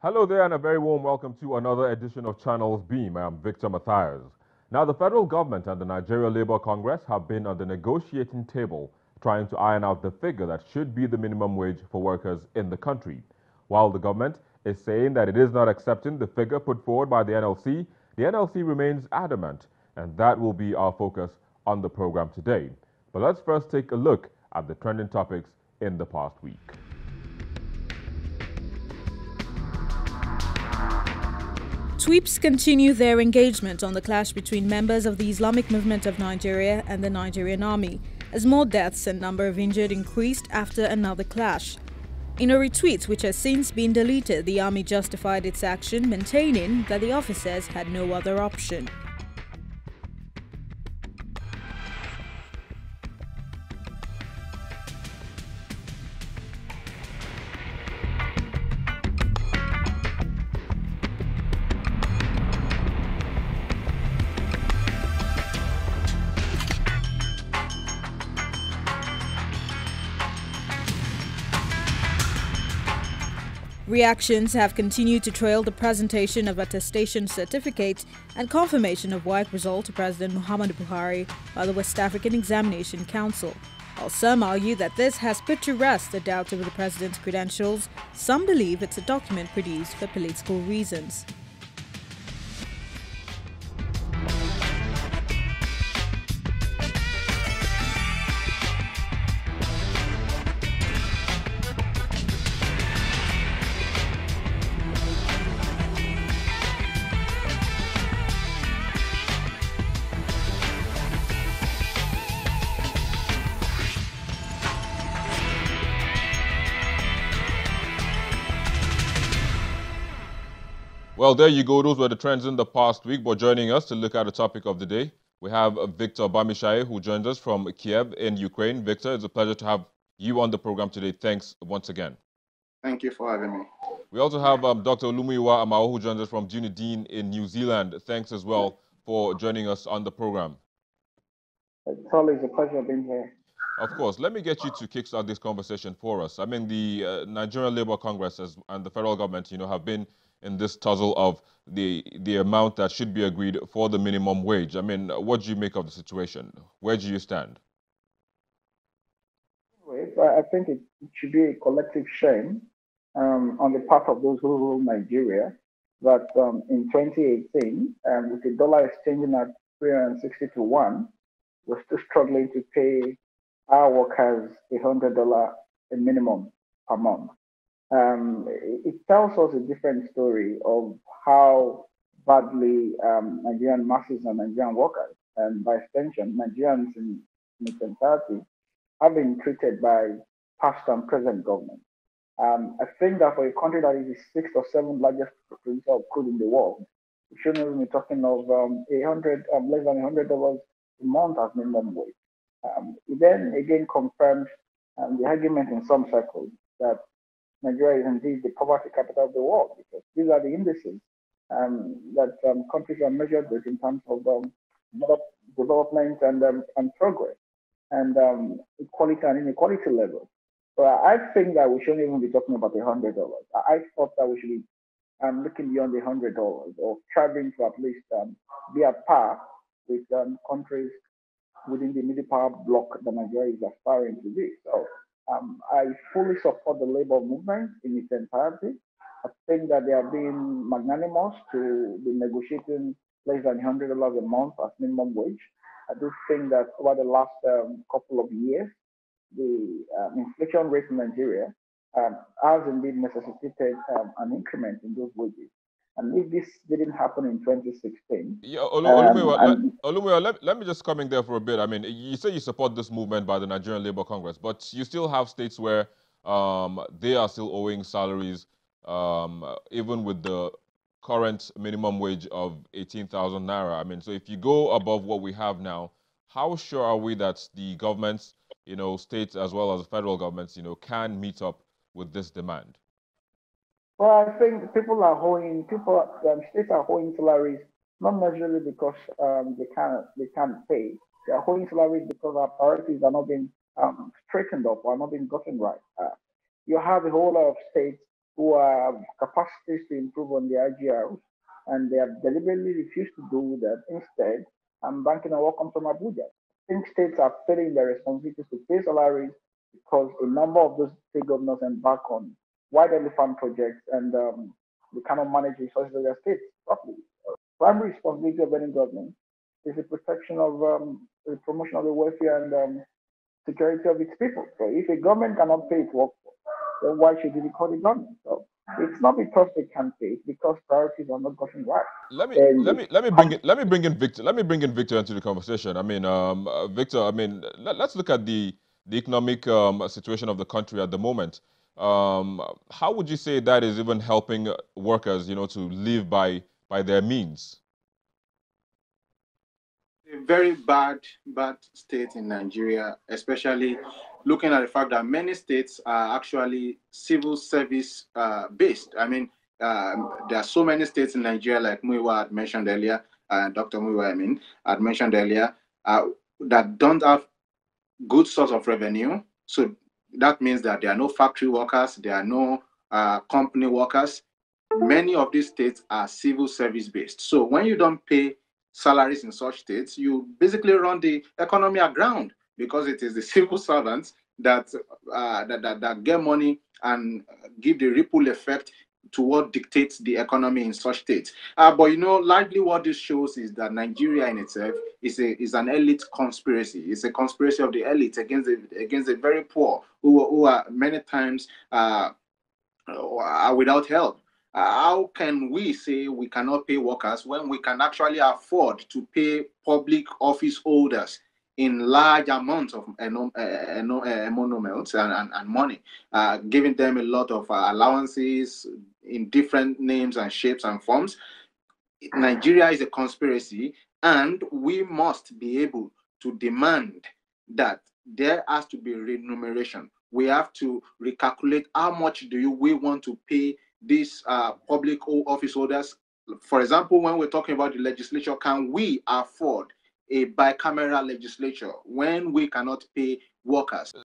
Hello there, and a very warm welcome to another edition of Channels Beam. I am Victor Matthias. Now, the federal government and the Nigeria Labour Congress have been on the negotiating table trying to iron out the figure that should be the minimum wage for workers in the country. While the government is saying that it is not accepting the figure put forward by the NLC remains adamant, and that will be our focus on the program today. But let's first take a look at the trending topics in the past week. Sweeps continue their engagement on the clash between members of the Islamic Movement of Nigeria and the Nigerian Army, as more deaths and number of injured increased after another clash. In a retweet which has since been deleted, the Army justified its action, maintaining that the officers had no other option. Reactions have continued to trail the presentation of attestation certificates and confirmation of work result to President Muhammadu Buhari by the West African Examination Council. While some argue that this has put to rest the doubt over the president's credentials, some believe it's a document produced for political reasons. Well, there you go. Those were the trends in the past week. But joining us to look at the topic of the day, we have Victor Bamishaye, who joins us from Kiev in Ukraine. Victor, it's a pleasure to have you on the program today. Thanks once again. Thank you for having me. We also have Dr. Olumuyiwa Amao, who joins us from Dunedin in New Zealand. Thanks as well for joining us on the program. It's always a pleasure being here. Of course. Let me get you to kickstart this conversation for us. I mean, the Nigerian Labour Congress and the federal government, have been in this tussle of the amount that should be agreed for the minimum wage. I mean, what do you make of the situation? Where do you stand? I think it should be a collective shame on the part of those who rule Nigeria that in 2018, with the dollar exchanging at 360 to 1, we're still struggling to pay our workers $100 a minimum per month. It tells us a different story of how badly Nigerian masses and Nigerian workers, and by extension, Nigerians in its entirety, have been treated by past and present government. I think that for a country that is the sixth or seventh largest producer of crude in the world, we shouldn't even be talking of less than $100 a month as minimum wage. It then again confirms the argument in some circles that Nigeria is indeed the poverty capital of the world, because these are the indices that countries are measured with in terms of development and progress, and equality and inequality levels. So I think that we shouldn't even be talking about $100. I thought that we should be looking beyond the $100, or striving to at least be at par with countries within the middle power bloc that Nigeria is aspiring to be. So I fully support the labor movement in its entirety. I think that they are being magnanimous to be negotiating less than $100 a month as minimum wage. I do think that over the last couple of years, the inflation rate in Nigeria has indeed necessitated an increment in those wages. And if this didn't happen in 2016... Olumuyiwa, let me just come in there for a bit. I mean, you say you support this movement by the Nigerian Labour Congress, but you still have states where they are still owing salaries, even with the current minimum wage of 18,000 naira. I mean, so if you go above what we have now, how sure are we that the governments, states as well as the federal governments, can meet up with this demand? Well, I think states are owing salaries not necessarily because they can't pay. They are owing salaries because our priorities are not being straightened up or are not being gotten right. You have a whole lot of states who have capacity asked states to improve on the IGRs, and they have deliberately refused to do that. Instead, I'm banking on what comes from Abuja. I think states are failing their responsibilities to pay salaries because a number of those state governors embark on white elephant projects and they cannot manage resources of their states properly. Primary responsibility of any government is the protection of the promotion of the welfare and security of its people. So if a government cannot pay its workforce, then why should it be called a government? So it's not because they can't pay, it's because priorities are not gotten right. Let me bring in Victor. Let me bring in Victor into the conversation. I mean, Victor. I mean, let's look at the economic situation of the country at the moment. How would you say that is even helping workers, to live by their means? A very bad state in Nigeria, especially looking at the fact that many states are actually civil service based. I mean, there are so many states in Nigeria, like Muiwa had mentioned earlier, Dr. Muiwa, had mentioned earlier, that don't have good source of revenue. So that means that there are no factory workers, there are no company workers. Many of these states are civil service based. So when you don't pay salaries in such states, you basically run the economy aground because it is the civil servants that get money and give the ripple effect to what dictates the economy in such states. But largely what this shows is that Nigeria in itself is an elite conspiracy. It's a conspiracy of the elite against the very poor who are many times are without help. How can we say we cannot pay workers when we can actually afford to pay public office holders in large amounts of emoluments and money, giving them a lot of allowances in different names and shapes and forms? Nigeria is a conspiracy, and we must be able to demand that there has to be remuneration. We have to recalculate how much we want to pay these public office holders. For example, when we're talking about the legislature, can we afford a bicameral legislature when we cannot pay workers?